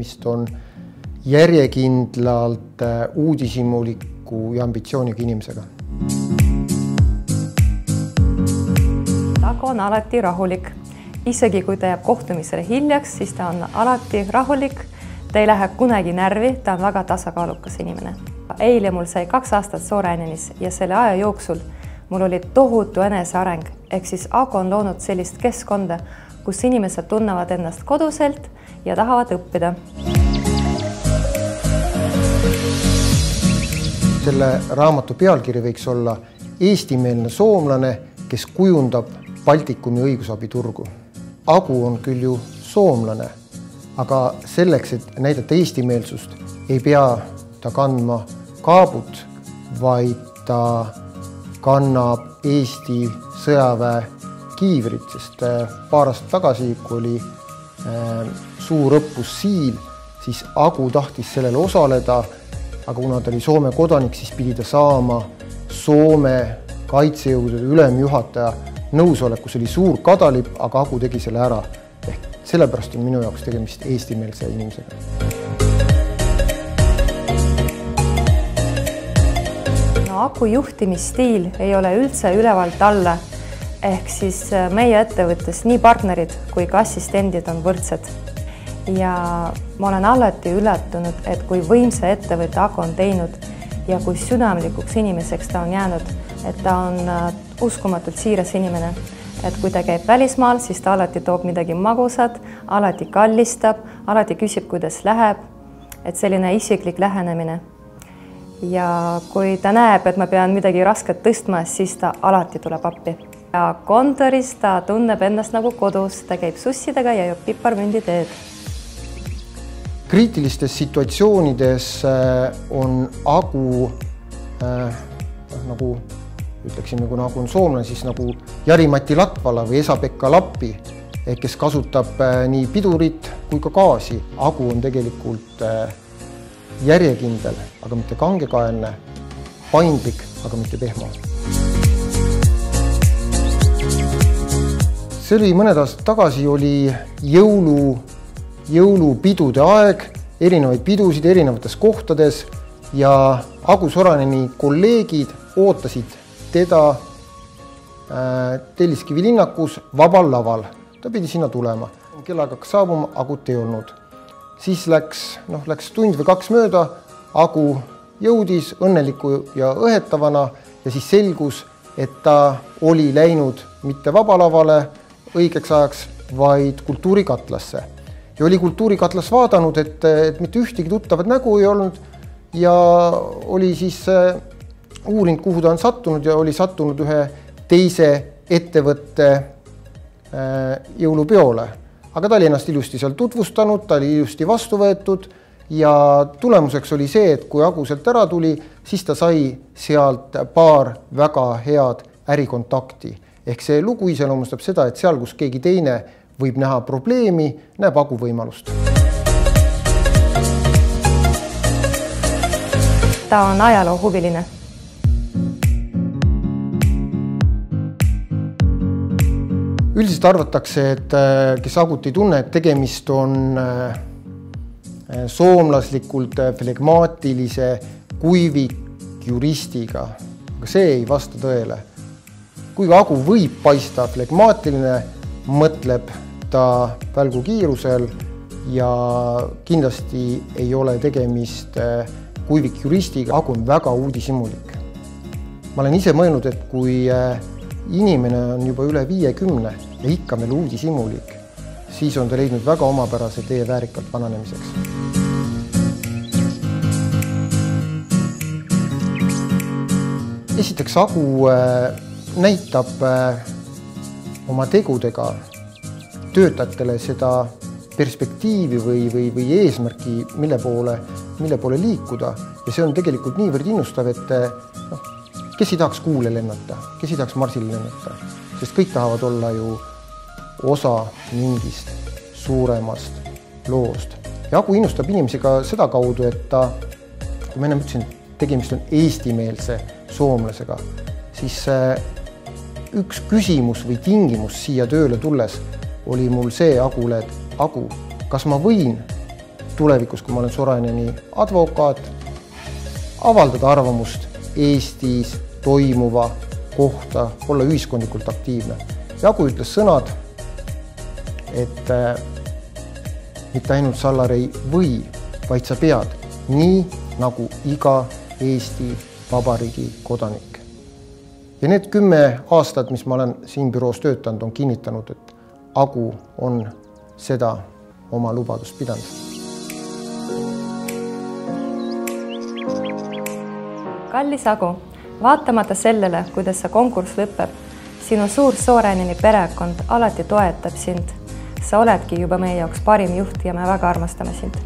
tegemist on järjekindlalt uudishimuliku ja ambitsiooniga inimesega. Ago on alati rahulik. Isegi kui ta jääb kohtumisele hiljaks, siis ta on alati rahulik. Ta ei lähe kunagi närvi, ta on väga tasakaalukas inimene. Eile mul sai 2 aastat Soorainenis ja selle aja jooksul mul oli tohutu eneseareng. Ehk siis Ago on loonud sellist keskkonda, kus inimesed tunnevad ennast koduselt ja tahavad õppida. Selle raamatu pealkiri võiks olla eestimeelne soomlane, kes kujundab Baltikumi õigusabiturgu. Agu on küll ju soomlane, aga selleks, et näidata eestimeelsust, ei pea ta kandma kaabut, vaid ta kannab Eesti sõjaväe kiivrit, sest paar aastat tagasi, kui oli suur õppus Siil, siis Agu tahtis sellele osaleda, aga kuna ta oli Soome kodanik, siis pidi ta saama Soome kaitsejõudude ülemjuhataja nõusolekus, oli suur kadalipp, aga Agu tegi selle ära. Ehk sellepärast on minu jaoks tegemist eestimeelse inimesega. Agu juhtimisstiil ei ole üldse ülevalt alla, ehk siis meie ettevõttes nii partnerid kui ka assistendid on võrdsed. Ja ma olen alati üllatunud, et kui võimsa ettevõtte Agu on teinud ja kui südamlikuks inimeseks ta on jäänud, et ta on uskumatult siiras inimene. Et kui ta käib välismaal, siis ta alati toob midagi magusat, alati kallistab, alati küsib, kuidas läheb, et selline isiklik lähenemine. Ja kui ta näeb, et ma pean midagi rasket tõstma, siis ta alati tuleb appi. Ja kontoris ta tunneb ennast nagu kodus, ta käib sussidega ja joob piparmünditeed. Kriitilistes situatsioonides on Agu, nagu ütleksime, kui Agu on soomlane, siis nagu Jari-Matti Latvala või Esa-Pekka Lappi, kes kasutab nii pidurit kui ka gaasi. Agu on tegelikult järjekindel, aga mitte kangekaelne, paindlik, aga mitte pehmo. See oli mõned aastad tagasi, oli jõulupidude aeg, erinevaid pidusid erinevates kohtades ja Agu Soraineni kolleegid ootasid teda Telliskivi linnakus vabal laval. Ta pidi sinna tulema. Kellaga hakkas saabuma, Agut ei olnud. Siis läks tund või 2 mööda, Agu jõudis õnneliku ja õhetavana ja siis selgus, et ta oli läinud mitte vabalavale õigeks ajaks, vaid kultuurikatlasse. Ja oli kultuurikatlas vaadanud, et mitte ühtegi tuttavat nägu ei olnud ja oli siis uurinud, kuhu ta on sattunud ja oli sattunud ühe teise ettevõtte jõulupeole. Aga ta oli ennast ilusti seal tutvustanud, ta oli ilusti vastu võetud ja tulemuseks oli see, et kui Agu sealt ära tuli, siis ta sai sealt paar väga head ärikontakti. Ehk see lugu iseloomustab seda, et seal, kus keegi teine võib näha probleemi, näeb Agu võimalust. Ta on ajaloohuviline. Üldiselt arvatakse, et kes Agut ei tunne, et tegemist on soomlaslikult flegmaatilise kuivikjuristiga. Aga see ei vasta tõele. Kuigi Agu võib paista flegmaatiline, mõtleb ta välgukiirusel ja kindlasti ei ole tegemist kuivikjuristiga. Agu on väga uudishimulik. Ma olen ise mõelnud, et kui inimene on juba üle 50 ja ikka meil uudishimulik, siis on ta leidnud väga omapärase tee väärikalt vananemiseks. Esiteks Agu näitab oma tegudega töötajatele seda perspektiivi või eesmärki, mille poole liikuda. Ja see on tegelikult niivõrd innustav, et kes ei tahaks kuule lennata, kes ei tahaks marsile lennata, sest kõik tahavad olla ju osa mingist suuremast loost. Ja Agu innustab inimesi ka seda kaudu, et ta, kui ma enne ütlesin, tegemist on eestimeelse soomlasega, siis üks küsimus või tingimus siia tööle tulles oli mul see Agule, et Agu, kas ma võin tulevikus, kui ma olen Soraineni advokaat, avaldada arvamust Eestis toimuva kohta, olla ühiskondlikult aktiivne. Jagu ütles sõnad, et mitte ainult Sallar ei või, vaid sa pead, nii nagu iga Eesti Vabariigi kodanik. Ja need 10 aastat, mis ma olen siin büroos töötanud, on kinnitanud, et Agu on seda oma lubadust pidanud. Kallis Agu, vaatamata sellele, kuidas see konkurss lõpeb, sinu suur Soraineni perekond alati toetab sind. Sa oledki juba meie jaoks parim juht ja me väga armastame sind.